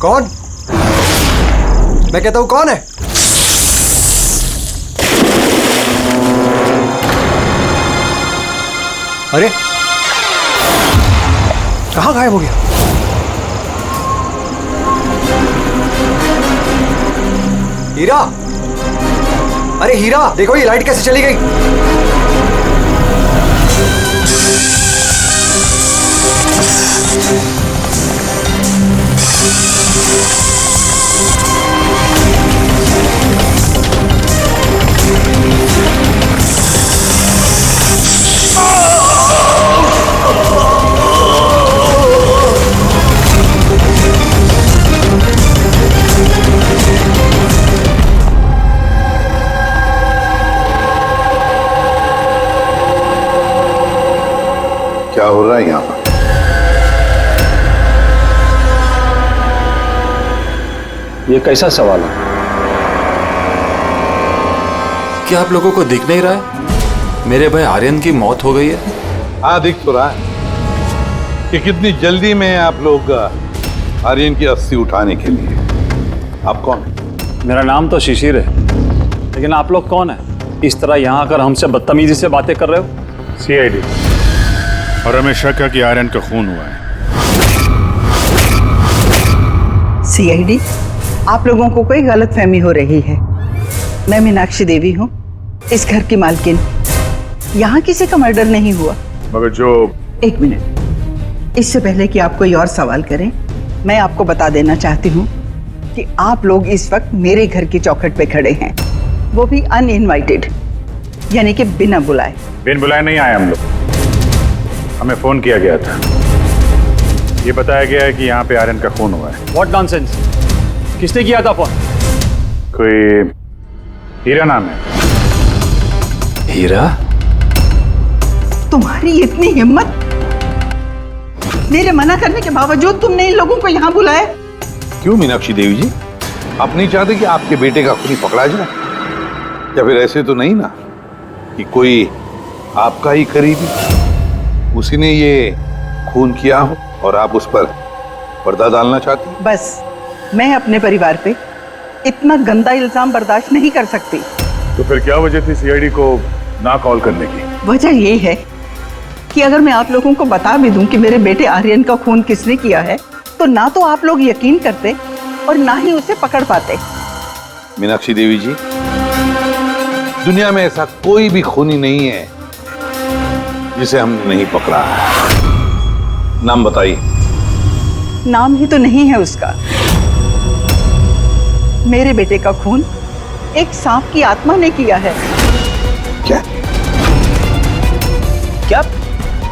कौन? मैं कहता हूं कौन है? अरे कहां गायब हो गया? हीरा, अरे हीरा देखो ये लाइट कैसे चली गई? क्या हो रहा है यहाँ पर? ये कैसा सवाल है? क्या आप लोगों को दिख नहीं रहा है? मेरे भाई आर्यन की मौत हो गई है। हाँ, दिख तो रहा है कि कितनी जल्दी में आप लोग आर्यन की अस्थि उठाने के लिए। आप कौन है? मेरा नाम तो शिशिर है, लेकिन आप लोग कौन है? इस तरह यहाँ आकर हमसे बदतमीजी से बातें कर रहे हो? सीआईडी, और हमें शक है कि आर्यन का खून हुआ है। सीआईडी, आप लोगों को कोई गलतफहमी हो रही है। मैं मीनाक्षी देवी हूँ, इस घर की मालकिन। यहाँ किसी का मर्डर नहीं हुआ। मगर जो... एक मिनट, इससे पहले कि आप कोई और सवाल करें, मैं आपको बता देना चाहती हूँ कि आप लोग इस वक्त मेरे घर की चौखट पे खड़े हैं, वो भी अनइनवाइटेड, यानी कि बिना बुलाए। बिन बुलाए नहीं आए हम लोग, हमें फोन किया गया था। ये बताया गया है कि यहाँ पे आर्यन का खून हुआ है। What nonsense? किसने किया था फोन? कोई हीरा नाम है। हीरा? तुम्हारी इतनी हिम्मत! मेरे मना करने के बावजूद तुमने इन लोगों को यहाँ बुलाया? क्यों मीनाक्षी देवी जी, आप नहीं चाहते कि आपके बेटे का खूनी पकड़ा जाए? या फिर ऐसे तो नहीं ना कि कोई आपका ही करीबी, उसी ने ये खून किया हो और आप उस पर पर्दा डालना चाहती? बस, मैं अपने परिवार पे इतना गंदा इल्जाम बर्दाश्त नहीं कर सकती। तो फिर क्या वजह थी सीआईडी को ना कॉल करने की? वजह ये है कि अगर मैं आप लोगों को बता भी दूं कि मेरे बेटे आर्यन का खून किसने किया है, तो ना तो आप लोग यकीन करते और ना ही उसे पकड़ पाते। मीनाक्षी देवी जी, दुनिया में ऐसा कोई भी खूनी नहीं है जिसे हमने नहीं पकड़ा है। नाम बताइए। नाम ही तो नहीं है उसका। मेरे बेटे का खून एक सांप की आत्मा ने किया है। क्या? क्या?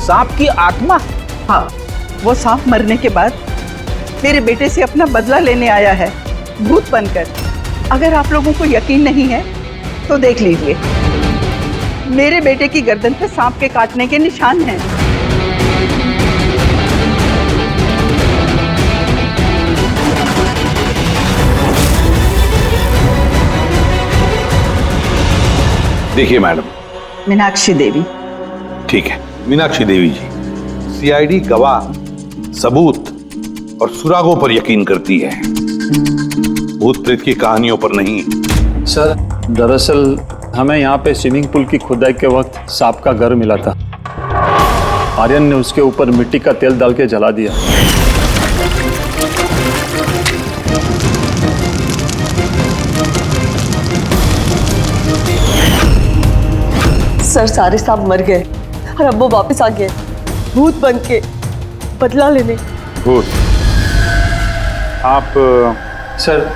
सांप की आत्मा? हाँ, वो सांप मरने के बाद मेरे बेटे से अपना बदला लेने आया है, भूत बनकर। अगर आप लोगों को यकीन नहीं है तो देख लीजिए, मेरे बेटे की गर्दन पे सांप के काटने के निशान हैं। देखिए मैडम। मीनाक्षी देवी। ठीक है मीनाक्षी देवी जी, सीआईडी गवाह, सबूत और सुरागों पर यकीन करती है, भूत प्रेत की कहानियों पर नहीं। सर, दरअसल हमें यहाँ पे स्विमिंग पूल की खुदाई के वक्त सांप का घर मिला था। आर्यन ने उसके ऊपर मिट्टी का तेल डाल के जला दिया। सर, सारे सांप मर गए और अब वो वापस आ गए, भूत बन के बदला लेने। भूत? आप... सर,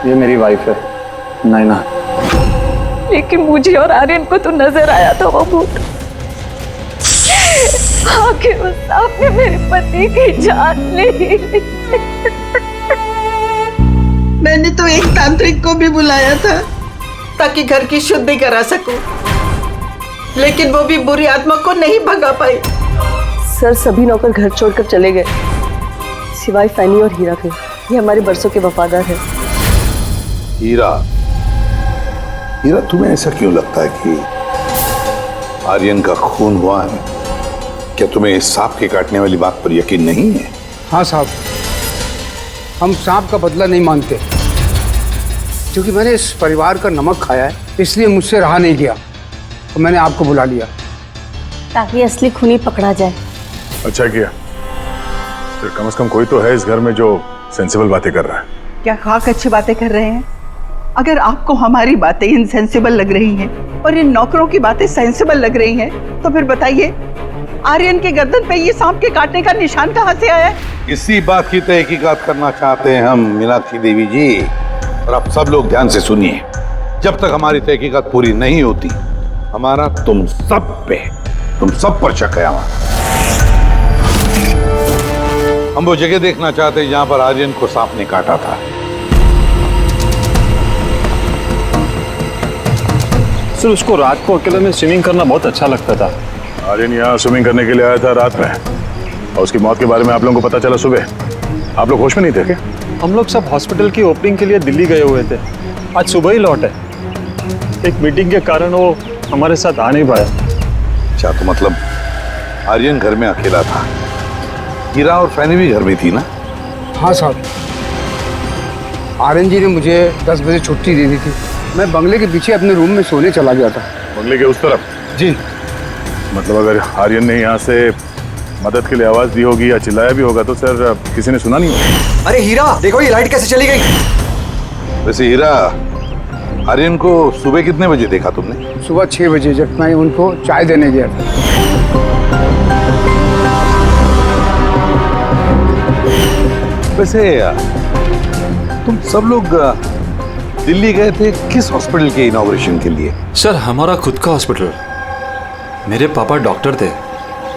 ये मेरी वाइफ है, नैना। लेकिन मुझे और आर्यन को तो नजर आया था वो भूत। आखिर उस सांप ने मेरे पति की जान ली। मैंने तो एक तांत्रिक को भी बुलाया था ताकि घर की शुद्धि करा सकूं, लेकिन वो भी बुरी आत्मा को नहीं भगा पाई। सर, सभी नौकर घर छोड़कर चले गए, सिवाय फैनी और हीरा के। ये हमारे बरसों के वफादार है। हीरा, हीरा तुम्हें ऐसा क्यों लगता है कि आर्यन का खून हुआ है? क्या तुम्हें इस सांप के काटने वाली बात पर यकीन नहीं है? हाँ साहब, हम सांप का बदला नहीं मांगते, क्योंकि मैंने इस परिवार का नमक खाया है, इसलिए मुझसे रहा नहीं गया तो मैंने आपको बुला लिया ताकि असली खूनी पकड़ा जाए। अच्छा किया। फिर कम से कम कोई तो है इस घर में जो सेंसिबल बातें कर रहा है। क्या खाक अच्छी बातें कर रहे हैं? अगर आपको हमारी बातें इनसेंसिबल लग रही हैं और इन नौकरों की बातें सेंसिबल लग रही हैं, तो फिर बताइए आर्यन के गर्दन पे ये सांप के काटने का निशान कहाँ से आया? इसी बात की तहकीकात करना चाहते हैं हम मीनाक्षी देवी जी। और आप सब लोग ध्यान से सुनिए, जब तक हमारी तहकीकात पूरी नहीं होती, हमारा तुम सब पर शक है हमारा। हम वो जगह देखना चाहते हैं जहां पर आर्यन को सांप ने काटा था। सर, उसको रात को अकेले में स्विमिंग करना बहुत अच्छा लगता था। आर्यन यहाँ स्विमिंग करने के लिए आया था रात में, और उसकी मौत के बारे में आप लोगों को पता चला सुबह। आप लोग होश में नहीं थे क्या? हम लोग सब हॉस्पिटल की ओपनिंग के लिए दिल्ली गए हुए थे, आज सुबह ही लौटे। एक मीटिंग के कारण वो हमारे साथ आ नहीं पाया। अच्छा, तो मतलब आर्यन घर में अकेला था, हीरा और फैनी भी घर में थी ना? हाँ साहब, आर्यन जी ने मुझे 10 बजे छुट्टी दे दी थी। मैं बंगले के पीछे अपने रूम में सोने चला गया था। बंगले के उस तरफ? जी। मतलब अगर आर्यन ने यहाँ से मदद के लिए आवाज दी होगी या चिल्लाया भी होगा तो सर किसी ने सुना नहीं होगा। अरे हीरा, देखो ये लाइट कैसे चली गई। वैसे हीरा, आर्यन को सुबह कितने बजे देखा तुमने? सुबह 6 बजे, जब मैं उनको चाय देने गया था। वैसे तुम सब लोग दिल्ली गए थे किस हॉस्पिटल के इनॉग्रेशन के लिए? सर, हमारा खुद का हॉस्पिटल। मेरे पापा डॉक्टर थे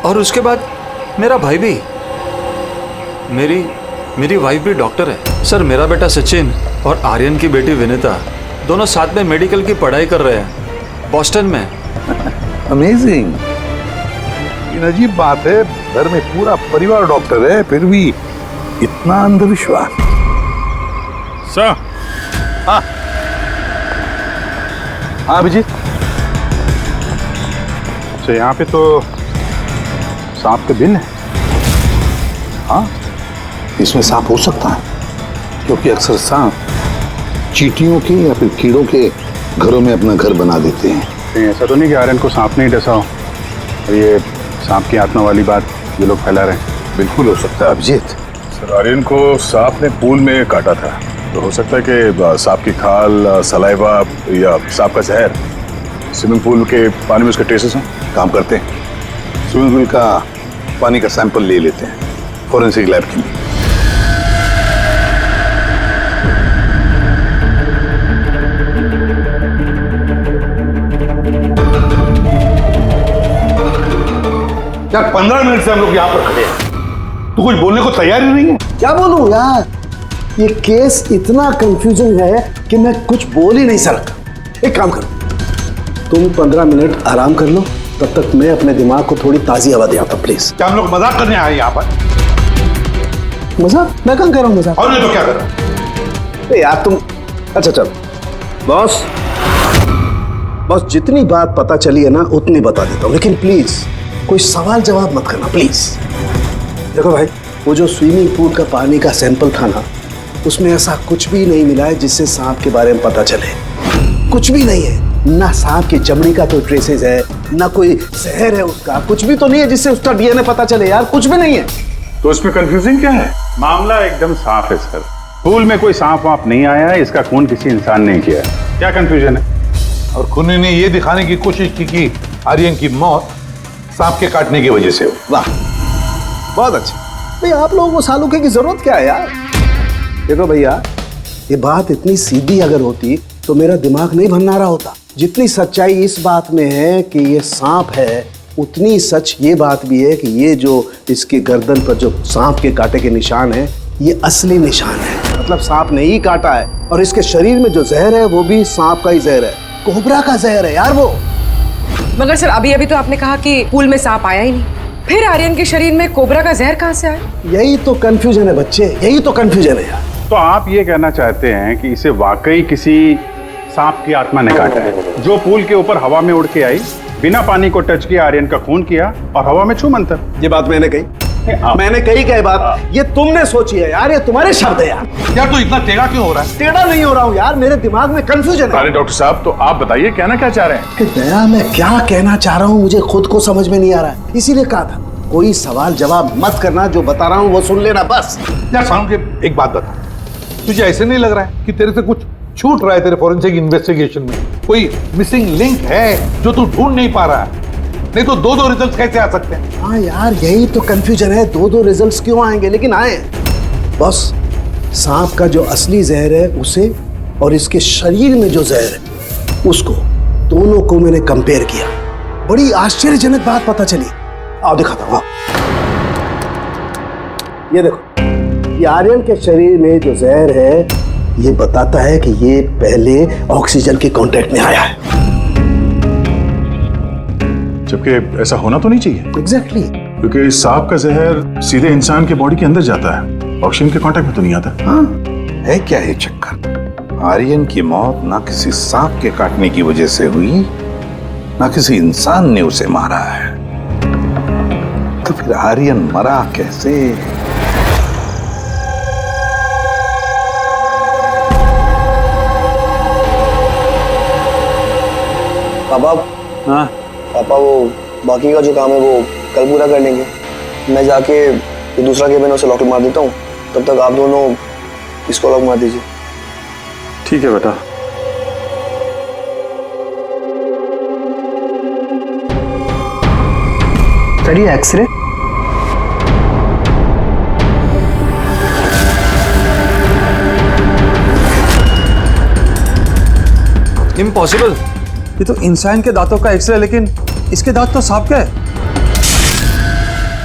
और उसके बाद मेरा भाई भी। मेरी वाइफ भी डॉक्टर है। सर, मेरा बेटा सचिन और आर्यन की बेटी विनीता दोनों साथ में मेडिकल की पढ़ाई कर रहे हैं बॉस्टन में। अमेजिंग। ये अजीब बात है, घर में पूरा परिवार डॉक्टर है, फिर भी इतना अंधविश्वास। सर। हाँ हाँ अभिजीत। अच्छा, यहाँ पे तो सांप के दिन है। हाँ, इसमें सांप हो सकता है, क्योंकि अक्सर सांप चींटियों के या फिर कीड़ों के घरों में अपना घर बना देते हैं। कहीं ऐसा तो नहीं कि आर्यन को सांप नहीं डसा हो और ये सांप की आत्मा वाली बात ये लोग फैला रहे हैं? बिल्कुल हो सकता है अभिजीत। सर, आर्यन को सांप ने पूल में काटा था, तो हो सकता है कि सांप की खाल, सलाइवा या सांप का जहर स्विमिंग पूल के पानी में उसके ट्रेसेस हैं। काम करते हैं, स्विमिंग पूल का पानी का सैंपल ले लेते हैं फॉरेंसिक लैब के लिए। यार 15 मिनट से हम लोग यहाँ पर खड़े हैं, तू कुछ बोलने को तैयार ही नहीं है। क्या बोलूं यार, ये केस इतना कंफ्यूजिंग है कि मैं कुछ बोल ही नहीं सकता। एक काम करो, तुम 15 मिनट आराम कर लो, तब तक मैं अपने दिमाग को थोड़ी ताजी हवा दे आता हूं, प्लीज। क्या हम लोग मजाक करने आए यहाँ पर? मजाक? मैं कहाँ कर रहा हूँ मजाक? और नहीं तो क्या कर रहा है? यार तुम, अच्छा चलो बॉस, जितनी बात पता चली है ना उतनी बता देता हूँ, लेकिन प्लीज कोई सवाल जवाब मत करना प्लीज। देखो भाई, वो जो स्विमिंग पूल का पानी का सैंपल था ना, उसमें ऐसा कुछ भी नहीं मिला है जिससे सांप के बारे में पता चले। कुछ भी नहीं है, ना सांप की चमड़ी का कोई ट्रेसेस है, ना कोई जहर है उसका, कुछ भी तो नहीं है जिससे उसका डीएनए पता चले यार, कुछ भी नहीं है। तो इसमें कंफ्यूजिंग क्या है? मामला एकदम साफ है सर, पूल में कोई सांप वाप नहीं आया है, इसका खून किसी इंसान ने किया है। क्या कंफ्यूजन है? और खूनी ने ये दिखाने की कोशिश की कि आर्यन की मौत सांप के काटने की वजह से हो। वाह, बहुत अच्छा। भाई आप लोगों को सालूके की जरूरत क्या है यार? देखो भैया, ये बात इतनी सीधी अगर होती तो मेरा दिमाग नहीं भन्ना रहा होता। जितनी सच्चाई इस बात में है कि ये सांप है, उतनी सच ये बात भी है कि ये जो इसके गर्दन पर जो सांप के कांटे के निशान है, ये असली निशान है। मतलब सांप ने ही काटा है, और इसके शरीर में जो जहर है वो भी सांप का ही जहर है, कोबरा का जहर है यार वो। मगर सर, अभी तो आपने कहा कि पूल में सांप आया ही नहीं, फिर आर्यन के शरीर में कोबरा का जहर कहाँ से आया? यही तो कंफ्यूजन है बच्चे, यही तो कंफ्यूजन है यार। तो आप ये कहना चाहते हैं कि इसे वाकई किसी सांप की आत्मा ने काटा है, जो पूल के ऊपर हवा में उड़ के आई, बिना पानी को टच किया, आर्यन का खून किया और हवा में छू मंतर। ये बात मैंने कही? मैंने कही क्या बात, ये तुमने सोची है यार, ये तुम्हारे शब्द है यार। यार तू इतना टेढ़ा क्यों हो रहा है? टेढ़ा नहीं हो रहा हूँ यार, मेरे दिमाग में कंफ्यूजन है। अरे डॉक्टर साहब, तो आप बताइए कहना क्या चाह रहे हैं? दया, मैं क्या कहना चाह रहा हूँ मुझे खुद को समझ में नहीं आ रहा है, इसीलिए कहा था कोई सवाल जवाब मत करना, जो बता रहा हूँ वो सुन लेना बस। यार साउंड के एक बात बता, तुझे ऐसे नहीं लग रहा है कि तेरे से कुछ छूट रहा है तेरे फॉरेंसिक इन्वेस्टिगेशन में? कोई मिसिंग लिंक है जो तू ढूंढ नहीं पा रहा है? नहीं तो दो रिजल्ट कैसे आ सकते हैं? हाँ यार, यही तो कंफ्यूजन है, दो रिजल्ट्स क्यों आएंगे, लेकिन आए। बस सांप का जो असली जहर है उसे और इसके शरीर में जो जहर है उसको, दोनों को मैंने कंपेयर किया। बड़ी आश्चर्यजनक बात पता चली। आओ दिखाता हूँ। ये देखो, ये आर्यन के शरीर में जो जहर है ये बताता है कि ये पहले ऑक्सीजन के कांटेक्ट में आया है। जबकि ऐसा होना तो नहीं चाहिए। एग्जैक्टली। क्योंकि सांप का जहर सीधे इंसान के बॉडी के अंदर जाता है, ऑक्सीजन के कांटेक्ट में तो नहीं आता। हाँ, है क्या ये चक्कर? आर्यन की मौत ना किसी सांप के काटने की वजह से हुई, ना किसी इंसान ने उसे मारा है। तो फिर आर्यन मरा कैसे? पापा, हाँ पापा वो बाकी का जो काम है वो कल पूरा कर लेंगे। मैं जाके ये दूसरा केबिन उसे लॉक मार देता हूँ, तब तक आप दोनों इसको लॉक मार दीजिए। ठीक है बेटा। सर ये एक्सरे? इम्पॉसिबल, ये तो इंसान के दांतों का एक्सरे, लेकिन इसके दांत तो सांप के हैं।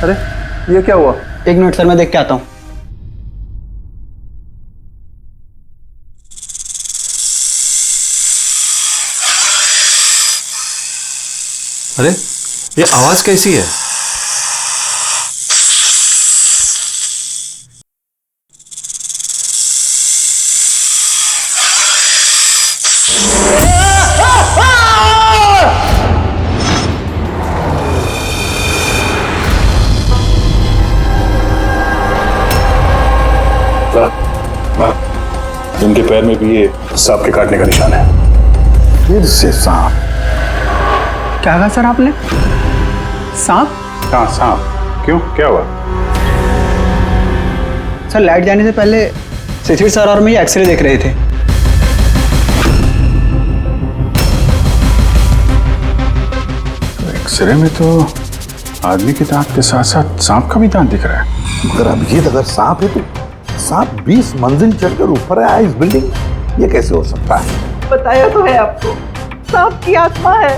अरे ये क्या हुआ? एक मिनट सर, मैं देख के आता हूँ। अरे ये आवाज कैसी है? इनके पैर में भी ये सांप के काटने का निशान है। फिर से सांप? क्या कहा सर आपने? सांप? हाँ सांप। क्यों, क्या हुआ? सर लाइट जाने से पहले शिशिर सर और मैं ये एक्सरे देख रहे थे। एक्सरे में तो आदमी के दांत के साथ साथ सांप का भी दांत दिख रहा है। मगर अभिजीत, अगर सांप है तो सांप 20 मंजिल चढ़कर ऊपर आया इस बिल्डिंग, ये कैसे हो सकता है? बताया तो है आपको, सांप की आत्मा है,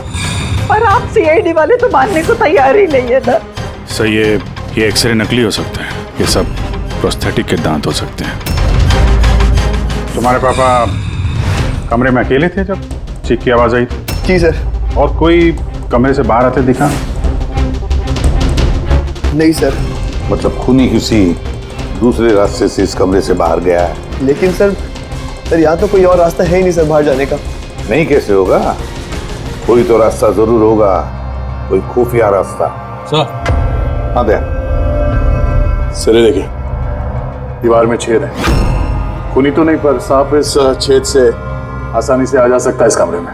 पर आप सीआईडी वाले तो मानने को तैयार ही नहीं है ना। सर ये एक्सरे नकली हो सकते हैं, ये सब प्रोस्थेटिक के दांत हो सकते हैं। तुम्हारे पापा कमरे में अकेले थे जब चीख की आवाज आई थी? जी सर। और कोई कमरे से बाहर आते दिखा? नहीं सर। मतलब खूनी किसी दूसरे रास्ते से इस कमरे से बाहर गया है? लेकिन सर यहाँ तो कोई और रास्ता है ही नहीं सर बाहर जाने का। नहीं कैसे होगा? कोई तो रास्ता जरूर होगा, कोई खुफिया रास्ता। सर। हाँ दया। सर ये देखिए, दीवार में छेद है। खूनी तो नहीं, पर सांप इस छेद से आसानी से आ जा सकता है इस कमरे में।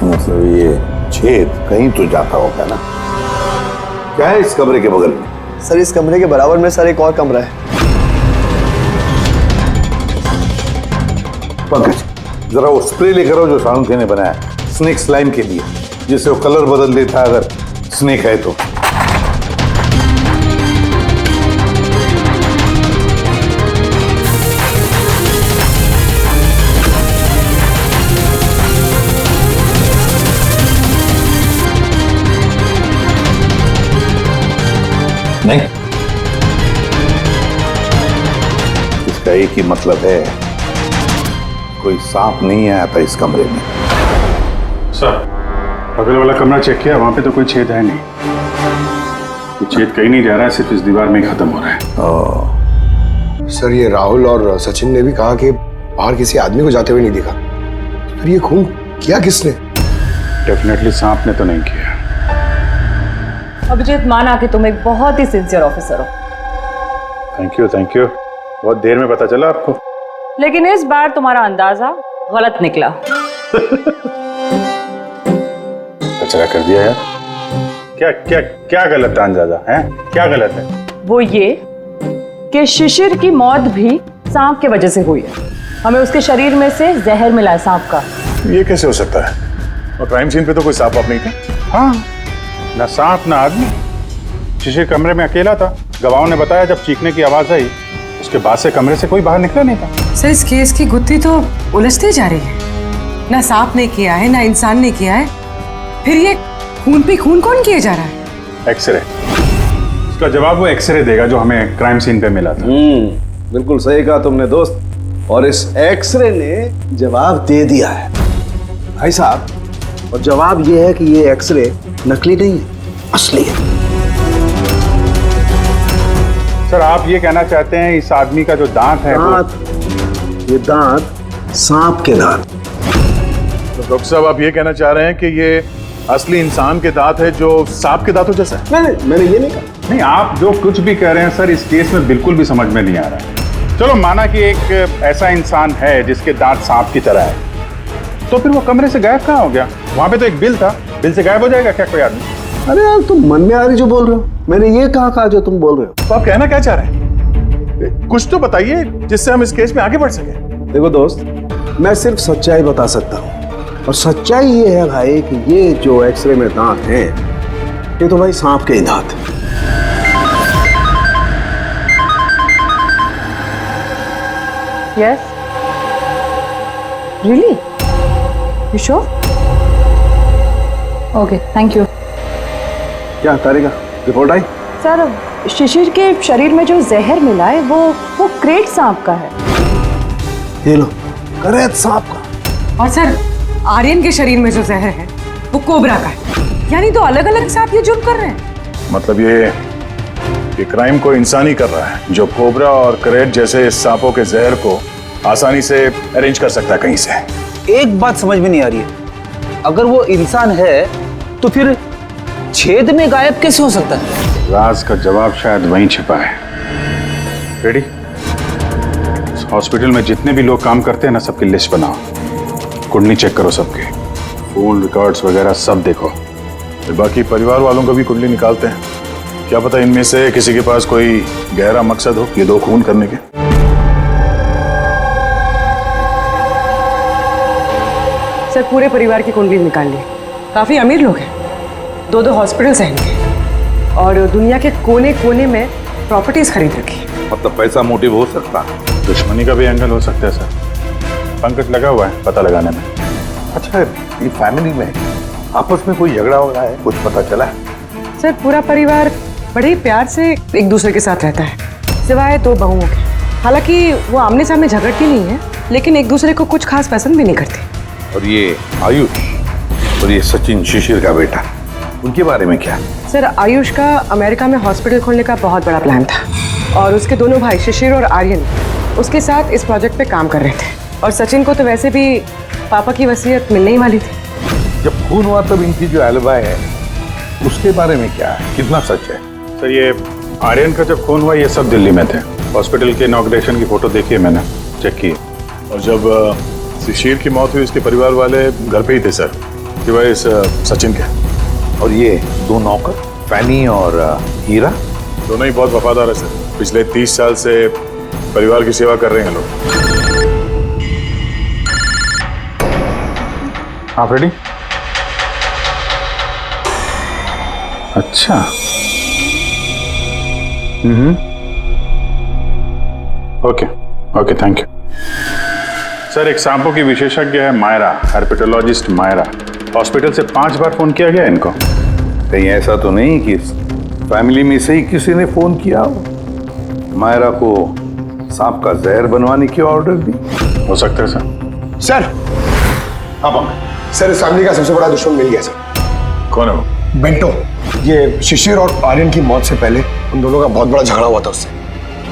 मतलब ये छेद कहीं तो जाता होगा ना? क्या है इस कमरे के बगल में? सर इस कमरे के बराबर में सर एक और कमरा है। पंकज, जरा वो स्प्रे लेकर आओ जो साउंड ने बनाया स्नेक स्लाइम के लिए, जिससे वो कलर बदल देता है अगर स्नेक है तो। नहीं, इसका एक ही मतलब है, कोई सांप नहीं आया था इस कमरे में। सर बगल वाला कमरा चेक किया, वहां पे तो कोई छेद है नहीं। ये छेद कहीं नहीं जा रहा है, सिर्फ इस दीवार में ही खत्म हो रहा है। सर ये राहुल और सचिन ने भी कहा कि बाहर किसी आदमी को जाते हुए नहीं दिखा, फिर ये खून किया किसने? डेफिनेटली सांप ने तो नहीं किया। अभिजीत, माना कि तुम एक बहुत ही सिंसियर ऑफिसर हो, थैंक यू। बहुत देर में पता चला आपको। लेकिन इस बार तुम्हारा अंदाजा गलत निकला। कचरा कर दिया यार। क्या क्या क्या गलत अंदाजा है? क्या गलत है? वो ये कि शिशिर की मौत भी सांप की वजह से हुई है। हमें उसके शरीर में से जहर मिला है सांप का। ये कैसे हो सकता है? और क्राइम सीन पे तो कोई सांप नहीं था। हाँ, ना सांप ना आदमी। शिशिर कमरे में अकेला था। गवाहों ने बताया जब चीखने की आवाज आई उसके बाद से कमरे से कोई बाहर निकला नहीं था। सर, इस केस की गुत्थी तो उलझती जा रही है। ना सांप ने किया है, ना इंसान ने किया है, फिर ये खून पे खून कौन किया जा रहा है? एक्सरे। इसका जवाब वो एक्सरे देगा जो हमें क्राइम सीन पे मिला था। बिल्कुल सही कहा तुमने दोस्त। और इस एक्सरे ने जवाब दे दिया है भाई साहब। और जवाब ये है कि ये एक्सरे नकली नहीं है, असली है। सर, आप ये कहना चाहते हैं इस आदमी का जो दांत है ये दांत सांप के दांत। तो डॉक्टर साहब, आप ये कहना चाह रहे हैं कि ये असली इंसान के दांत है जो सांप के दांतों जैसा है? नहीं, मैंने ये नहीं कहा। नहीं, आप जो कुछ भी कह रहे हैं सर, इस केस में बिल्कुल भी समझ में नहीं आ रहा है। चलो, माना कि एक ऐसा इंसान है जिसके दांत सांप की तरह है, तो फिर वो कमरे से गायब कहाँ हो गया? वहां पे तो एक बिल था, बिल से गायब हो जाएगा क्या कोई आदमी? अरे यार, तुम मन में आ रही जो बोल रहे हो। मैंने ये कहा जो तुम बोल रहे हो। तो आप कहना क्या चाह रहे हैं? कुछ तो बताइए जिससे हम इस केस में आगे बढ़ सके। देखो दोस्त, मैं सिर्फ सच्चाई बता सकता हूँ। और सच्चाई ये है भाई कि ये जो एक्सरे में दांत हैं, ये तो भाई सांप के ही दांत हैं। Yes? Really? You sure? Okay, thank you. क्या तारिका, रिपोर्ट आई? सर, शिशिर के शरीर में जो जहर मिला है वो क्रेट सांप का है। ये लो, क्रेट सांप का। और सर, आर्यन के शरीर में जो जहर है वो कोबरा का है। यानी तो अलग अलग सांप ये जुर्म कर रहे हैं। मतलब ये क्राइम को इंसान ही कर रहा है जो कोबरा और करेट जैसे सांपों के जहर को आसानी से अरेंज कर सकता है कहीं से। एक बात समझ में नहीं आ रही है, अगर वो इंसान है तो फिर छेद में गायब कैसे हो सकता है? राज का जवाब शायद वहीं छिपा है। रेडी? हॉस्पिटल में जितने भी लोग काम करते हैं ना, सबकी लिस्ट बनाओ, कुंडली चेक करो, सबके फोन रिकॉर्ड्स वगैरह सब देखो। फिर बाकी परिवार वालों का भी कुंडली निकालते हैं। क्या पता इनमें से किसी के पास कोई गहरा मकसद हो ये दो खून करने के। सर, पूरे परिवार की कुंडली निकाल ली। काफी अमीर लोग हैं, दो हॉस्पिटल्स हैं इनके, और दुनिया के कोने कोने में प्रॉपर्टीज खरीद रखी। मतलब पैसा मोटिव हो सकता है? दुश्मनी का भी एंगल हो सकता है सर। पंकज लगा हुआ है पता लगाने में। अच्छा, ये फैमिली में आपस में कोई झगड़ा हो रहा है, कुछ पता चला है? सर, पूरा परिवार बड़े ही प्यार से एक दूसरे के साथ रहता है, सिवाय दो बहुओं के। हालांकि वो आमने सामने झगड़ती नहीं है, लेकिन एक दूसरे को कुछ खास पसंद भी नहीं करती। और ये आयुष और ये सचिन, शिशिर का बेटा, उनके बारे में क्या? सर, आयुष का अमेरिका में हॉस्पिटल खोलने का बहुत बड़ा प्लान था, और उसके दोनों भाई शिशिर और आर्यन उसके साथ इस प्रोजेक्ट पे काम कर रहे थे। और सचिन को तो वैसे भी पापा की वसीयत मिलने ही वाली थी। जब खून हुआ तब इनकी जो एलिबाई है उसके बारे में क्या है, कितना सच है? सर, ये आर्यन का जब खून हुआ ये सब दिल्ली में थे। हॉस्पिटल के इनॉग्रेशन की फोटो देखी है मैंने, चेक की। और जब शिशिर की मौत हुई उसके परिवार वाले घर पे ही थे सर, सिवाय इस सचिन के। और ये दो नौकर, फैनी और हीरा, दोनों ही बहुत वफादार है सर। पिछले 30 साल से परिवार की सेवा कर रहे हैं लोग। आप रेडी? अच्छा। Okay, thank you sir. एक सांपों की विशेषज्ञ है मायरा, हर्पेटोलॉजिस्ट मायरा। हॉस्पिटल से 5 बार फोन किया गया इनको। कहीं ऐसा तो नहीं कि फैमिली में से ही किसी ने फोन किया हो, मायरा को सांप का जहर बनवाने की ऑर्डर दी? हो सकता है सर। सर, हाँ सर, इस फैमिली का सबसे बड़ा दुश्मन मिल गया सर। कौन है वो? बेंटो। ये शिशिर और आर्यन की मौत से पहले उन दोनों का बहुत बड़ा झगड़ा हुआ था उससे।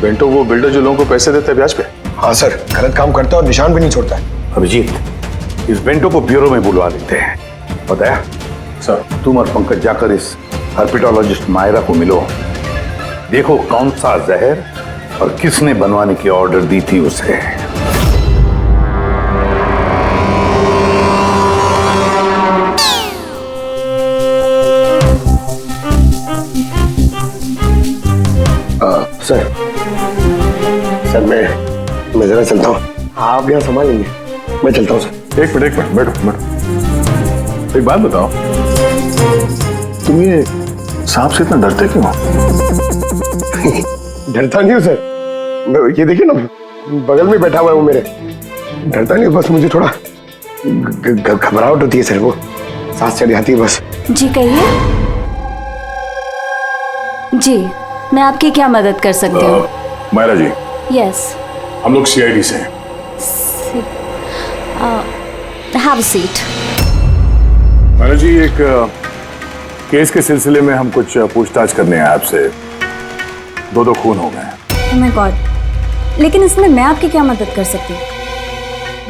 बेंटो वो बिल्डर जो लोगों को पैसे देते हैं ब्याज पे? हाँ सर, गलत काम करता है और निशान भी नहीं छोड़ता है। अभिजीत, इस बेंटो को ब्यूरो में बुलवा लेते हैं। बताया सर, तुम और पंकज जाकर इस हर्पिटोलॉजिस्ट मायरा को मिलो, देखो कौन सा जहर और किसने बनवाने की ऑर्डर दी थी उसे। सर मैं जरा चलता हूँ, आप यहाँ संभाल लेंगे, मैं चलता हूँ सर। एक मिनट बैठो। एक बात बताओ, तुम ये सांप से इतना डरते क्यों? डरता नहीं हूँ सर, ये देखिए ना बगल में बैठा हुआ है वो मेरे। डरता नहीं, बस मुझे थोड़ा घबराहट होती है सर, वो सांस चढ़ जाती है बस। जी कहिए। जी मैं आपकी क्या मदद कर सकती हूँ? मायरा जी, यस। हम लोग सीआईडी से हैं। Have a seat. Myra ji, एक केस के सिलसिले में हम कुछ पूछताछ करने हैं आपसे। दो खून हो गए। ओह माय गॉड, लेकिन इसमें मैं आपकी क्या मदद कर सकती हूँ?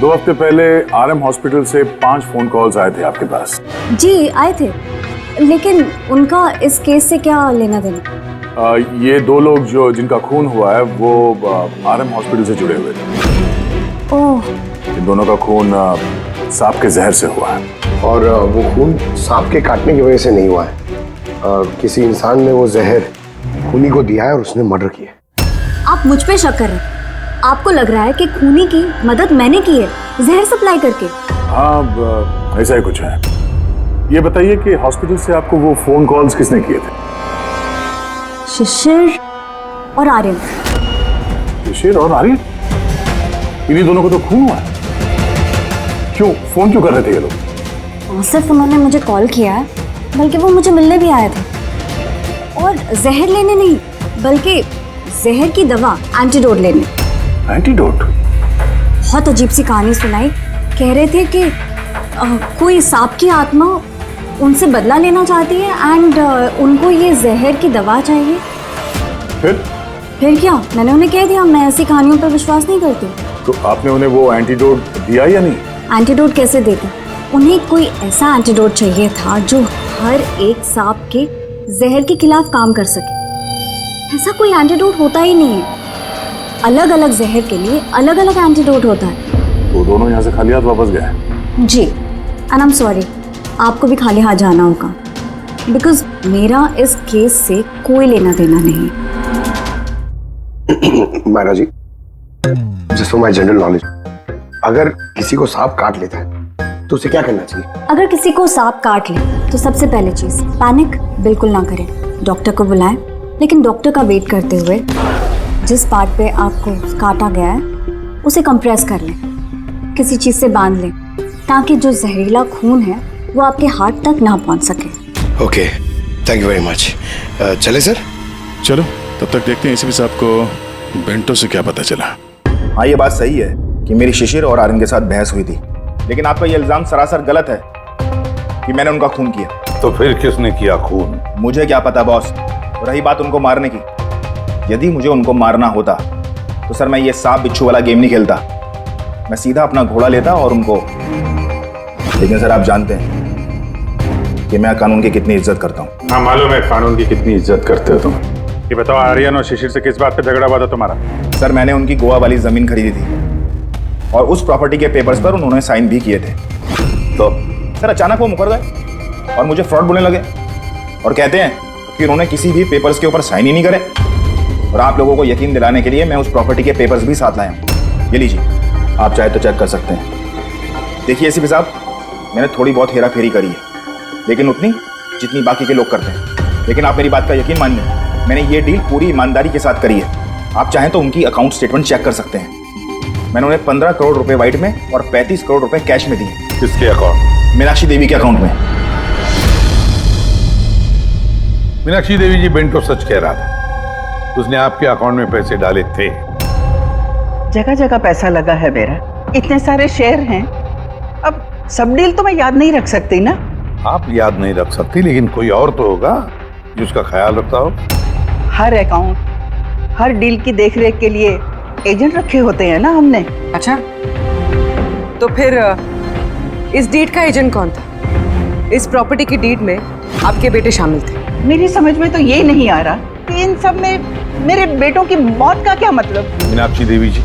2 हफ्ते पहले आरएम हॉस्पिटल से 5 फोन कॉल्स आए थे आपके पास। जी आए थे, लेकिन उनका इस केस से क्या लेना देना? ये 2 लोग जिनका खून हुआ है वो आरएम हॉस्पिटल से जुड़े हुए थे। ओह। इन दोनों का खून सांप के जहर से हुआ है। और वो खून सांप के काटने की वजह से नहीं हुआ है, किसी इंसान ने वो जहर खूनी को दिया है और उसने मर्डर किया। आप मुझ पे शक कर रहे हैं? आपको लग रहा है कि खूनी की मदद मैंने की है जहर सप्लाई करके? हाँ, ऐसा ही कुछ है। ये बताइए कि हॉस्पिटल से आपको वो फोन कॉल्स किसने किए थे? शिशिर और आर्यन। शिशिर और आर्यन? इन्हीं दोनों को तो खून हुआ है। क्यों फोन क्यों कर रहे थे ये लोग? सिर्फ उन्होंने मुझे कॉल किया है, बल्कि वो मुझे मिलने भी आए थे, और जहर लेने नहीं बल्कि जहर की दवा एंटीडोट लेने। एंटीडोट? बहुत अजीब सी कहानी सुनाई। कह रहे थे कि कोई सांप की आत्मा उनसे बदला लेना चाहती है एंड उनको ये जहर की दवा चाहिए। फिर क्या? मैंने उन्हें कह दिया मैं ऐसी कहानियों पर विश्वास नहीं करती। तो आपने उन्हें वो एंटीडोट दिया या नहीं? एंटीडोट कैसे देते? उन्हें कोई ऐसा एंटीडोट चाहिए था जो हर एक सांप के जहर के खिलाफ काम कर सके। ऐसा कोई एंटीडोट होता ही नहीं है। अलग अलग जहर के लिए अलग अलग एंटीडोट होता है। तो दोनों यहाँ से खाली हाथ वापस गए? जी, एंड आई एम सॉरी, आपको भी खाली हाथ जाना होगा, बिकॉज मेरा इस केस से कोई लेना देना नहीं। Myra ji, just for my general knowledge, अगर किसी को सांप काट लेता है तो उसे क्या करना चाहिए? अगर किसी को सांप काट ले तो सबसे पहले चीज पैनिक बिल्कुल ना करें। डॉक्टर को बुलाएं, लेकिन डॉक्टर का वेट करते हुए जिस पार्ट पे आपको काटा गया है उसे कंप्रेस कर लें, किसी चीज से बांध लें, ताकि जो जहरीला खून है वो आपके हार्ट तक ना पहुंच सके। Okay, thank you very much. चले सर? चलो, तब तक देखते हैं एसीपी साहब को बेंटो से क्या पता चला। हाँ, ये बात सही है कि मेरी शिशिर और आर्यन के साथ बहस हुई थी, लेकिन आपका ये इल्जाम सरासर गलत है कि मैंने उनका खून किया। तो फिर किसने किया खून? मुझे क्या पता बॉस। रही बात उनको मारने की, यदि मुझे उनको मारना होता तो सर मैं ये सांप बिच्छू वाला गेम नहीं खेलता, मैं सीधा अपना घोड़ा लेता और उनको। लेकिन सर आप जानते हैं कि मैं कानून की कितनी इज्जत करता हूँ। हाँ मालूम है कानून की कितनी इज्जत करते हो तुम। ये बताओ, आर्यन और शिशिर से किस बात पे झगड़ा हुआ था तुम्हारा? सर मैंने उनकी गोवा वाली जमीन खरीदी थी और उस प्रॉपर्टी के पेपर्स पर उन्होंने साइन भी किए थे। तो सर अचानक वो मुकर गए और मुझे फ्रॉड बोलने लगे और कहते हैं कि उन्होंने किसी भी पेपर्स के ऊपर साइन ही नहीं करे। और आप लोगों को यकीन दिलाने के लिए मैं उस प्रॉपर्टी के पेपर्स भी साथ लाया हूँ। ये लीजिए, आप चाहे तो चेक कर सकते हैं। देखिए एसीपी साहब, मैंने थोड़ी बहुत हेरा फेरी करी है, लेकिन उतनी जितनी बाकी के लोग करते हैं। लेकिन आप मेरी बात का यकीन मानिए, मैंने ये डील पूरी ईमानदारी के साथ करी है। आप चाहें तो उनकी अकाउंट स्टेटमेंट चेक कर सकते हैं। मैंने उन्हें 15 करोड़ रुपए व्हाइट में और 35 करोड़ रुपए कैश में दिए। किसके अकाउंट? मीनाक्षी देवी के अकाउंट में। मीनाक्षी देवी जी बेंटो सच कह रहा था, उसने आपके अकाउंट में पैसे डाले थे। जगह जगह पैसा लगा है मेरा, इतने सारे शेयर हैं, अब सब डील तो मैं याद नहीं रख सकती ना। आप याद नहीं रख सकती, लेकिन कोई और तो होगा जो उसका ख्याल रखता हो। हर अकाउंट, हर डील की देखरेख के लिए एजेंट रखे होते हैं ना हमने। अच्छा, तो फिर इस डीड का एजेंट कौन था? इस प्रॉपर्टी की डीड में आपके बेटे शामिल थे? मेरी समझ में तो ये नहीं आ रहा कि इन सब में मेरे बेटों की मौत का क्या मतलब। मीनाक्षी देवी जी,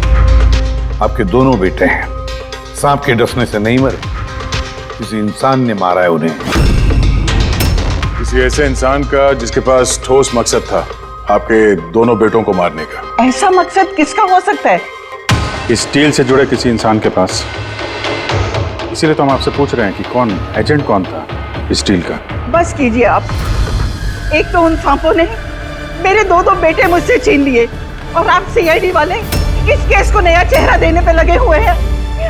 आपके दोनों बेटे हैं, सांप के डसने से नहीं मरे, किसी इंसान ने मारा है उन्हें। किसी ऐसे इंसान का जिसके पास ठोस मकसद था आपके दोनों बेटों को मारने का। ऐसा मकसद किसका हो सकता है? इस डील से जुड़े किसी इंसान के पास। इसीलिए तो हम आपसे पूछ रहे हैं कि कौन एजेंट कौन था इस डील का। बस कीजिए आप। एक तो उन सांपों ने मेरे दो बेटे मुझसे छीन लिए और आप सीआईडी वाले इस केस को नया चेहरा देने पे लगे हुए हैं।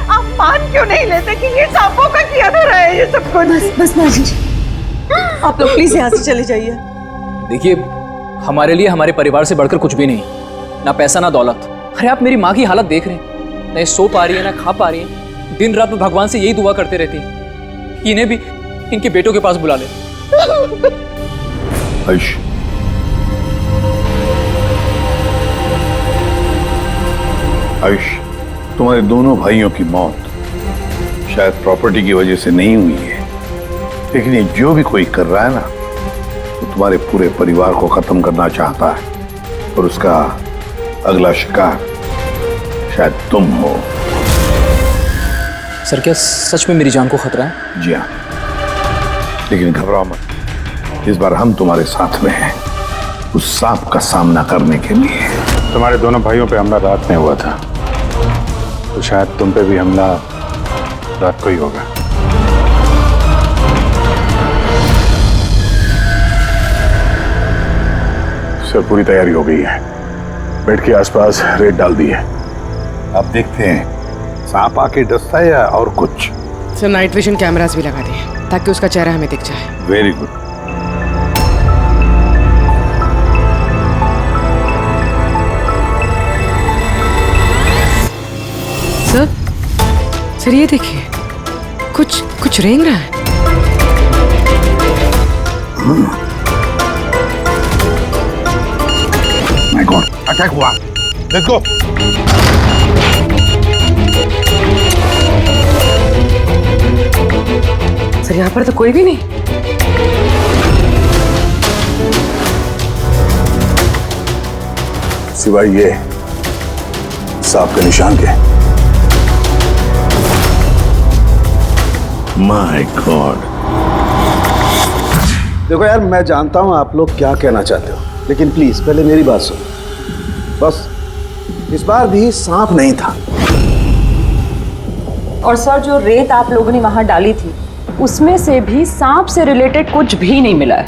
आप मान क्यों नहीं लेते कि ये सांपों का किया धरा है ये सब कुछ? बस नाजी जी, आप लोग प्लीज यहाँ से चले जाइए। देखिए, हमारे लिए हमारे परिवार से बढ़कर कुछ भी नहीं, ना पैसा ना दौलत। अरे आप मेरी माँ की हालत देख रहे हैं, ना सो पा रही है ना खा पा रही है, दिन रात में भगवान से यही दुआ करते रहती है कि इन्हें भी इनके बेटों के पास बुला ले। आयुष, आयुष, तुम्हारे दोनों भाइयों की मौत शायद प्रॉपर्टी की वजह से नहीं हुई है, लेकिन ये जो भी कोई कर रहा है ना, वो तुम्हारे पूरे परिवार को खत्म करना चाहता है और उसका अगला शिकार शायद तुम हो। सर, क्या सच में मेरी जान को खतरा है? जी हाँ, लेकिन घबराओ मत, इस बार हम तुम्हारे साथ में हैं उस सांप का सामना करने के लिए। तुम्हारे दोनों भाइयों पे हमला रात में हुआ था, तो शायद तुम पे भी हमला रात को ही होगा। सर, पूरी तैयारी हो गई है, बेड के आसपास रेत डाल दी है। अब देखते हैं सांप आके डसता है या और कुछ। सर, नाइट विजन कैमरास भी लगा दिए ताकि उसका चेहरा हमें दिख जाए। Very good. सर ये देखिए, कुछ रेंग रहा है। माय गॉड, अटैक हुआ। Let's go. सर, यहाँ पर तो कोई भी नहीं। सिवाय ये सांप के निशान के। My God. देखो यार, मैं जानता हूं आप लोग क्या कहना चाहते हो, लेकिन प्लीज पहले मेरी बात सुनो। बस इस बार भी सांप नहीं था। और सर, जो रेत आप लोगों ने वहां डाली थी उसमें से भी सांप से रिलेटेड कुछ भी नहीं मिला है।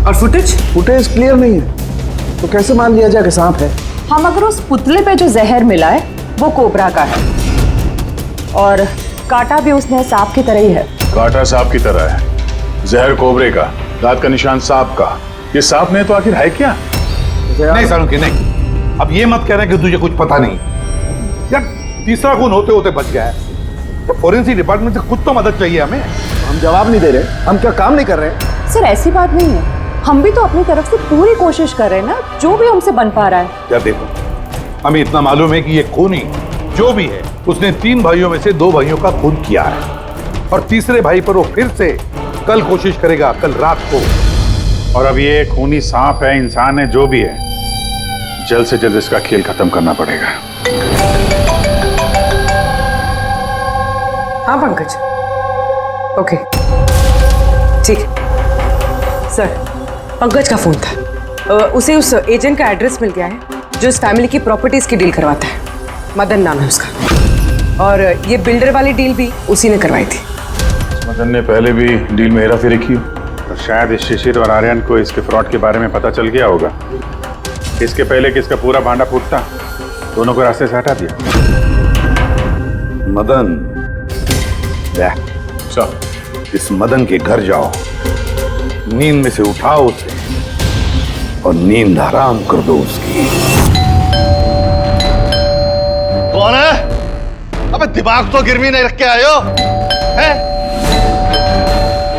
और फुटेज क्लियर नहीं है, तो कैसे मान लिया जाए कि सांप है? हम अगर उस पुतले पे जो जहर मिला है वो कोबरा का है, और कांटा भी उसने सांप की तरह ही है। कांटा सांप की तरह है, जहर कोबरे का, दांत का निशान सांप का। ये सांप नहीं तो आखिर है क्या? नहीं सालुंकी, नहीं। अब ये मत कह रहे कि तुझे कुछ पता नहीं। यार, तीसरा खून होते होते बच गया है, तो फोरेंसिक डिपार्टमेंट से कुछ तो मदद चाहिए हमें। हम जवाब नहीं दे रहे, हम क्या काम नहीं कर रहे? सर, ऐसी बात नहीं है, हम भी तो अपनी तरफ से पूरी कोशिश कर रहे हैं ना, जो भी हमसे बन पा रहा है। यार देखो, हमें इतना मालूम है कि ये खूनी जो भी है उसने 3 भाइयों में से 2 भाइयों का खून किया है, और तीसरे भाई पर वो फिर से कल कोशिश करेगा, कल रात को। और अब ये खूनी सांप है, इंसान है, जो भी है, जल्द से जल्द इसका खेल खत्म करना पड़ेगा। हाँ पंकज, ओके, ठीक है। सर, पंकज का फोन था, उसे उस एजेंट का एड्रेस मिल गया है जो इस फैमिली की प्रॉपर्टीज की डील करवाता है। मदन नाम है उसका, और ये बिल्डर वाली डील भी उसी ने करवाई थी। मदन ने पहले भी डील में हेराफेरी की, और शायद इस शिशिर और आर्यन को इसके फ्रॉड के बारे में पता चल गया होगा। इसके पहले कि इसका पूरा भांडा फूटता, दोनों को रास्ते से हटा दिया। मदन, इस मदन के घर जाओ, नींद में से उठाओ उसे और नींद हराम कर दो उसकी। कौन है? अबे दिमाग तो गिरवी नहीं रख के आए हो, हैं?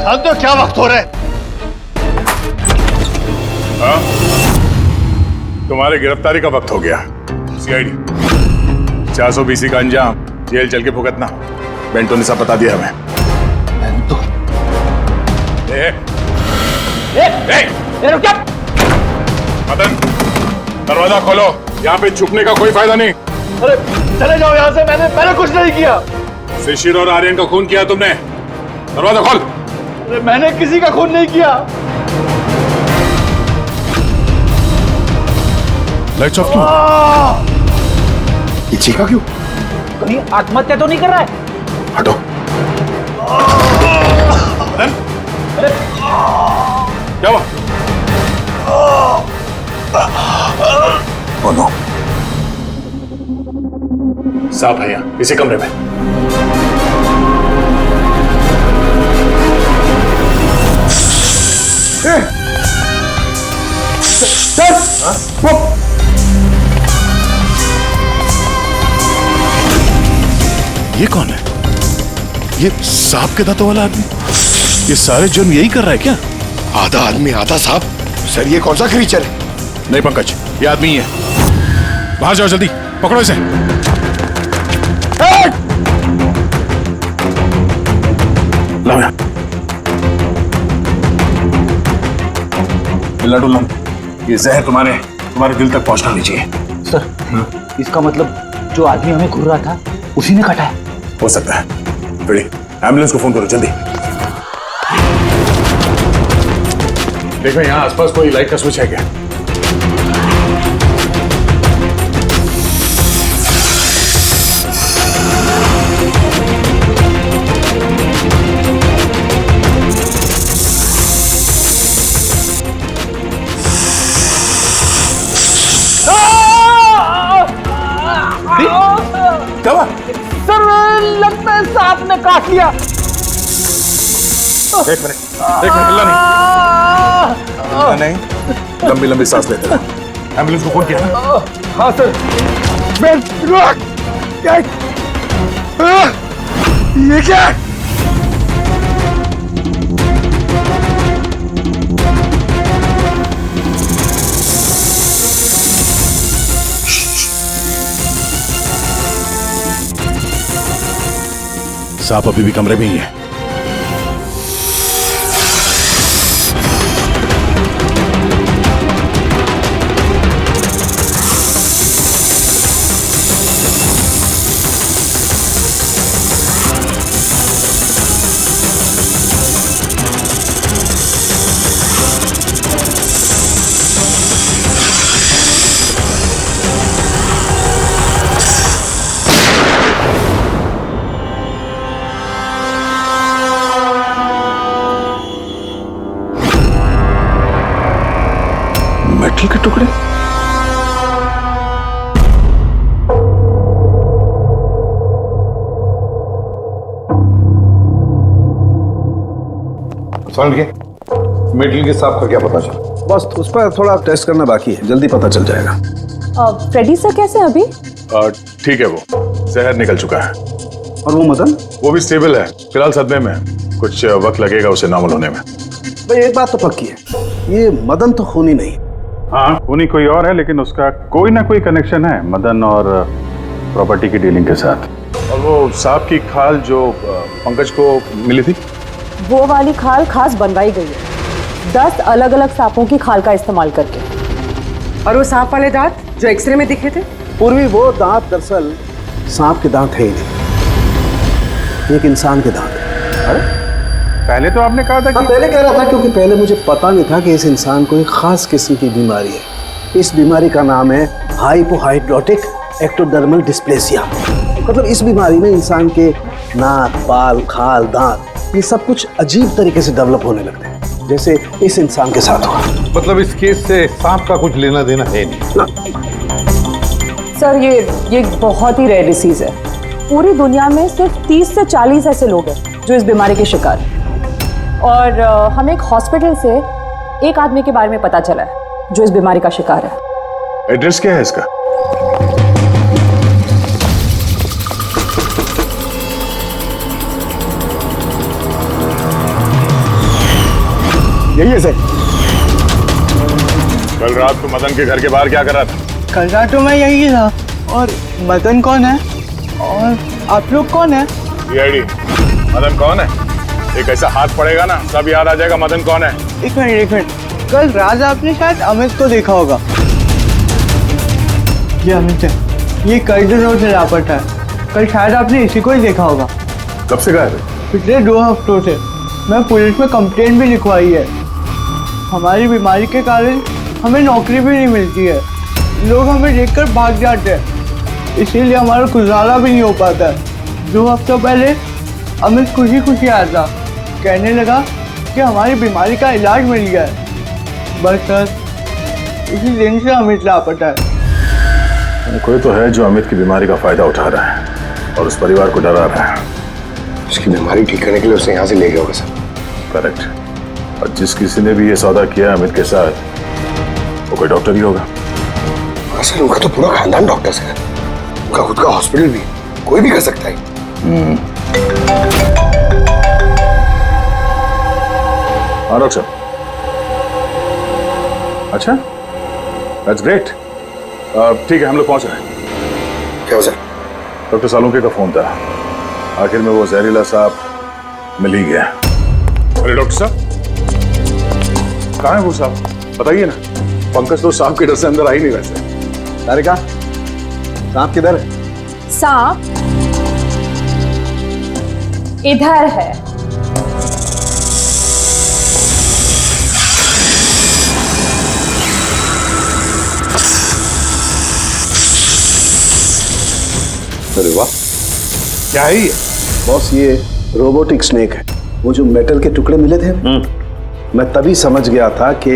जानते हो क्या वक्त हो रहा है? हाँ? तुम्हारे गिरफ्तारी का वक्त हो गया। सीआईडी 420 का अंजाम जेल चल के भुगतना। बेंटो ने सब बता दिया हमें। रुक जा। मदन, दरवाजा खोलो, यहाँ पे छुपने का कोई फायदा नहीं। अरे चले जाओ यहाँ से, मैंने कुछ नहीं किया। शिशिर और आर्यन का खून किया तुमने, दरवाजा खोल। अरे मैंने किसी का खून नहीं किया। लाइट्स ऑफ क्यों? ये चीखा क्यों? कहीं आत्महत्या तो नहीं कर रहा है? हटो। अरे क्या हुआ? नो, सांप है यहाँ इसी कमरे में। ये कौन है? ये सांप के दांतों वाला आदमी? ये सारे जुर्म यही कर रहा है क्या? आधा आदमी आधा सांप? सर ये कौन सा क्रीचर है? नहीं पंकज, ये आदमी ही है। बाहर जाओ जल्दी, पकड़ो इसे। लाओ यहाँ। हिलना डुलना, ये जहर तुम्हारे दिल तक पहुंचना नहीं चाहिए। सर, इसका मतलब जो आदमी हमें घूर रहा था उसी ने काटा है? हो सकता है। बड़ी एम्बुलेंस को फोन करो जल्दी। देखो यहाँ आसपास कोई लाइट का स्विच है क्या? सर लगता है सांप ने काट लिया। एक मिनट हिलना नहीं, लंबी लंबी सांस लेते रहो। एम्बुलेंस को फोन किया ना? हाँ सर। ये क्या? सांप अभी भी कमरे में ही है। मेटल के टुकड़े? समझ गए? मेटल के सांप का क्या पता चला? बस उस पर थोड़ा टेस्ट करना बाकी है, जल्दी पता चल जाएगा। फ्रेडी सर कैसे हैं अभी? ठीक है, वो जहर निकल चुका है। और वो मदन? वो भी स्टेबल है, फिलहाल सदमे में है। कुछ वक्त लगेगा उसे नॉर्मल होने में। भाई एक बात तो पक्की है, ये मदन तो खूनी नहीं। हाँ, खूनी कोई और है, लेकिन उसका कोई ना कोई कनेक्शन है मदन और प्रॉपर्टी की डीलिंग के साथ। और वो सांप की खाल जो पंकज को मिली थी, वो वाली खाल खास बनवाई गई है 10 अलग अलग सांपों की खाल का इस्तेमाल करके। और वो सांप वाले दांत जो एक्सरे में दिखे थे? पूर्वी वो दांत दरअसल सांप के दांत है ही नहीं, एक इंसान के दांत है। अरे पहले तो आपने कहा था कि... पहले कह रहा था क्योंकि पहले मुझे पता नहीं था कि इस इंसान को एक खास किस्म की बीमारी है। इस बीमारी का नाम है हाइपोहाइड्रोटिक एक्टोडर्मल डिस्प्लेसिया। मतलब इस बीमारी में इंसान के नाक, बाल, खाल, दांत ये सब कुछ अजीब तरीके से डेवलप होने लगते हैं, जैसे इस इंसान के साथ हुआ। मतलब इस केस से सांप का कुछ लेना देना है नहीं ना? सर ये बहुत ही रेयर डिसीज है। पूरी दुनिया में सिर्फ 30 से 40 ऐसे लोग हैं जो इस बीमारी के शिकार हैं। और हमें एक हॉस्पिटल से एक आदमी के बारे में पता चला है जो इस बीमारी का शिकार है। एड्रेस क्या है इसका? यही है सर। कल रात को मदन के घर के बाहर क्या कर रहा था? कल रात तो मैं यही था। और मदन कौन है? और आप लोग कौन है? सीआईडी। मदन कौन है? एक ऐसा हाथ पड़ेगा ना, सब याद आ जाएगा मदन कौन है। एक मिनट, कल रात आपने शायद अमित को देखा होगा। ये अमित है, ये कई दिनों से लापता है। कल शायद आपने इसी को ही देखा होगा। कब से गायब है? पिछले 2 हफ्तों से। मैं पुलिस में कंप्लेंट भी लिखवाई है। हमारी बीमारी के कारण हमें नौकरी भी नहीं मिलती है, लोग हमें देखकर भाग जाते हैं, इसीलिए हमारा गुजारा भी नहीं हो पाता है। 2 हफ्तों पहले अमित खुशी खुशी आया था, कहने लगा कि हमारी बीमारी का इलाज मिल गया है। बस सर, उसी दिन से अमित लापता है। कोई तो है जो अमित की बीमारी का फायदा उठा रहा है और उस परिवार को डरा रहा है। उसकी बीमारी ठीक करने के लिए उसे यहाँ से ले गया होगा सर। करेक्ट। और जिस किसी ने भी ये सौदा किया अमित के साथ, वो कोई डॉक्टर ही होगा। हाँ सर, उनका तो पूरा खानदान डॉक्टर है, उनका खुद का हॉस्पिटल भी, कोई भी कर सकता है। हाँ डॉक्टर। अच्छा, दैट्स ग्रेट। ठीक है, हम लोग पहुंच रहे हैं। क्या सर? डॉक्टर सालुंके का फोन था, आखिर में वो जहरीला साहब मिल ही गया। अरे डॉक्टर साहब, कहाँ है वो साहब? बताइए ना। पंकज तो सांप के डर से अंदर आ ही नहीं वैसे। अरे क्या सांप किधर है? सांप इधर है। अरे वाह, क्या है ये? बॉस, ये रोबोटिक स्नेक है। वो जो मेटल के टुकड़े मिले थे, मैं तभी समझ गया था कि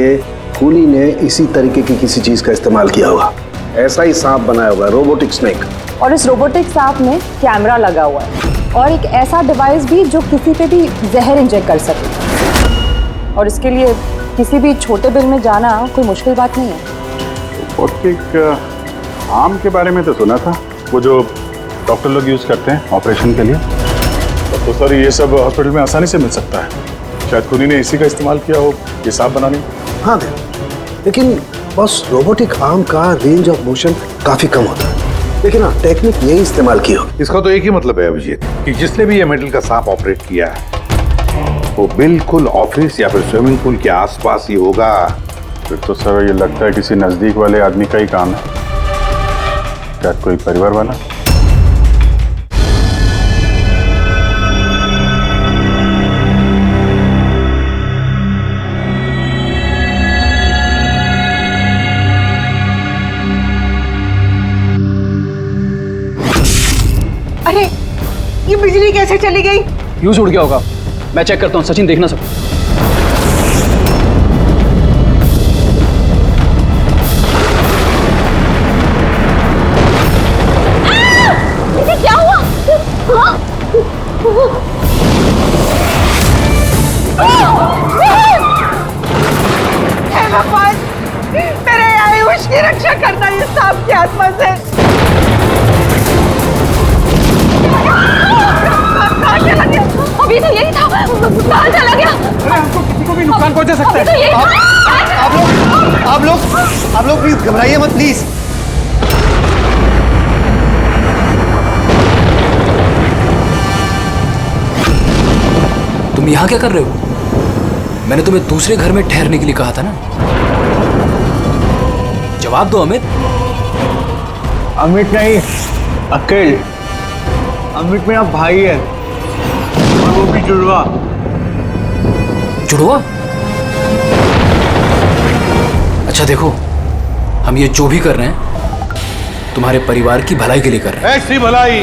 खूनी ने इसी तरीके की किसी चीज का इस्तेमाल किया होगा। ऐसा ही सांप बनाया होगा, रोबोटिक स्नेक। और इस रोबोटिक सांप में कैमरा लगा हुआ है और एक ऐसा डिवाइस भी जो किसी पे भी जहर इंजेक्ट कर सके। और इसके लिए किसी भी छोटे बिल में जाना कोई मुश्किल बात नहीं है। रोबोटिक आर्म के बारे में तो सुना था, वो जो डॉक्टर लोग यूज करते हैं ऑपरेशन के लिए। तो सर ये सब हॉस्पिटल में आसानी से मिल सकता है। शायद खूनी ने इसी का इस्तेमाल किया हो ये सांप बनाने में। हाँ दे, लेकिन बस रोबोटिक आर्म का रेंज ऑफ मोशन काफी कम होता है, लेकिन हाँ टेक्निक यही इस्तेमाल की हो। इसका तो एक ही मतलब है अभिजीत कि जिसने भी ये मेटल का सांप ऑपरेट किया है वो बिल्कुल ऑफिस या फिर स्विमिंग पूल के आसपास ही होगा। फिर तो सर ये लगता है किसी नजदीक वाले आदमी का ही काम है। क्या कोई परिवार वाला? अरे ये बिजली कैसे चली गई? फ्यूज उड़ गया होगा, मैं चेक करता हूँ। सचिन देखना सब। क्या हुआ? हे भगवान, मेरे आयुष की रक्षा करना ये सांप की आत्मा से। अभी तो यही था, बाहर चला गया। अरे हमको किसी को भी नुकसान पहुंचा सकता तो यही है। आप लोग प्लीज घबराइए मत प्लीज। तुम यहाँ क्या कर रहे हो? मैंने तुम्हें दूसरे घर में ठहरने के लिए कहा था ना। जवाब दो अमित। अमित नहीं, अकेल। अमित मेरा भाई है और वो भी जुड़वा। जुड़वा? अच्छा देखो, हम ये जो भी कर रहे हैं तुम्हारे परिवार की भलाई के लिए कर रहे हैं। ऐसी भलाई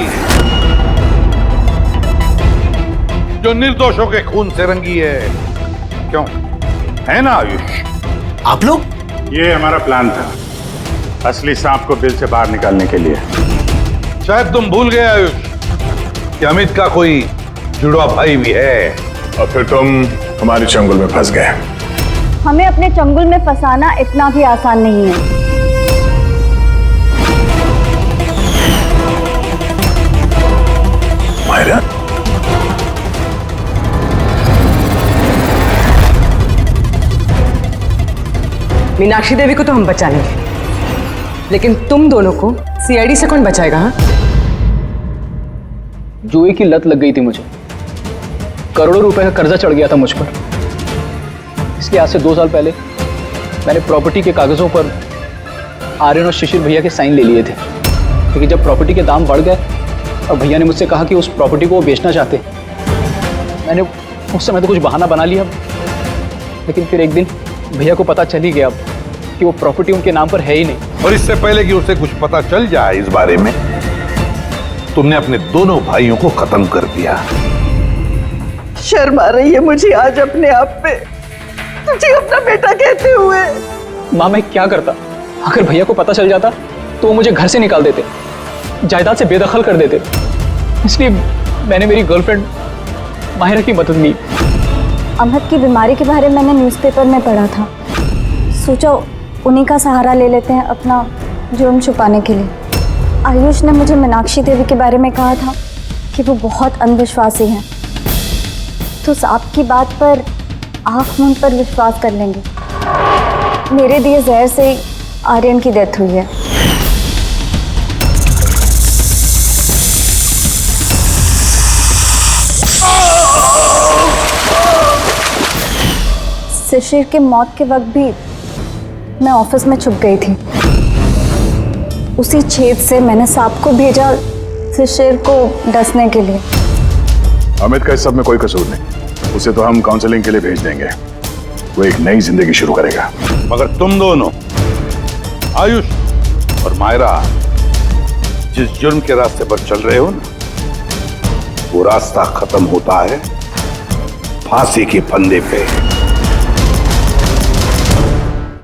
जो निर्दोषों के खून से रंगी है, क्यों है ना आयुष? आप लोग? ये हमारा प्लान था, असली सांप को बिल से बाहर निकालने के लिए। शायद तुम भूल गए आयुष कि अमित का कोई जुड़वा भाई भी है। और फिर तुम हमारे चंगुल में फंस गए। हमें अपने चंगुल में फंसाना इतना भी आसान नहीं है। मायरा, मीनाक्षी देवी को तो हम बचा लेंगे, लेकिन तुम दोनों को सीआईडी से कौन बचाएगा? हाँ, जुए की लत लग गई थी मुझे, करोड़ों रुपए का कर्जा चढ़ गया था मुझ पर। इसलिए आज से 2 साल पहले मैंने प्रॉपर्टी के कागजों पर आर्यन और शिशिर भैया के साइन ले लिए थे। लेकिन जब प्रॉपर्टी के दाम बढ़ गए और भैया ने मुझसे कहा कि उस प्रॉपर्टी को वो बेचना चाहते, मैंने उस समय तो कुछ बहाना बना लिया। लेकिन फिर एक दिन भैया को पता चल ही गया कि वो प्रॉपर्टी उनके नाम पर है ही नहीं। और इससे पहले कि उसे कुछ पता चल जाए इस बारे में, तुमने अपने दोनों भाइयों को खत्म कर दिया। शर्म आ रही है मुझे आज अपने आप पे, तुझे अपना बेटा कहते हुए। माँ मैं क्या करता? अगर भैया को पता चल जाता तो वो मुझे घर से निकाल देते, जायदाद से बेदखल कर देते। इसलिए मैंने मेरी गर्लफ्रेंड माहिरा की मदद ली। अमहद की बीमारी के बारे में मैंने न्यूज़पेपर में पढ़ा था, सोचा उन्हीं का सहारा ले लेते हैं अपना जुर्म छुपाने के लिए। आयुष ने मुझे मीनाक्षी देवी के बारे में कहा था कि वो बहुत अंधविश्वासी हैं, तो सांप की बात पर आँख मूंद पर विश्वास कर लेंगे। मेरे दिए जहर से ही आर्यन की डेथ हुई है। शिशिर के मौत के वक्त भी मैं ऑफिस में छुप गई थी। उसी छेद से मैंने सांप को भेजा शिशिर को डसने के लिए। अमित का इस सब में कोई कसूर नहीं, उसे तो हम काउंसलिंग के लिए भेज देंगे, वो एक नई जिंदगी शुरू करेगा। मगर तुम दोनों, आयुष और मायरा, जिस जुर्म के रास्ते पर चल रहे हो ना, वो रास्ता खत्म होता है फांसी के फंदे पे।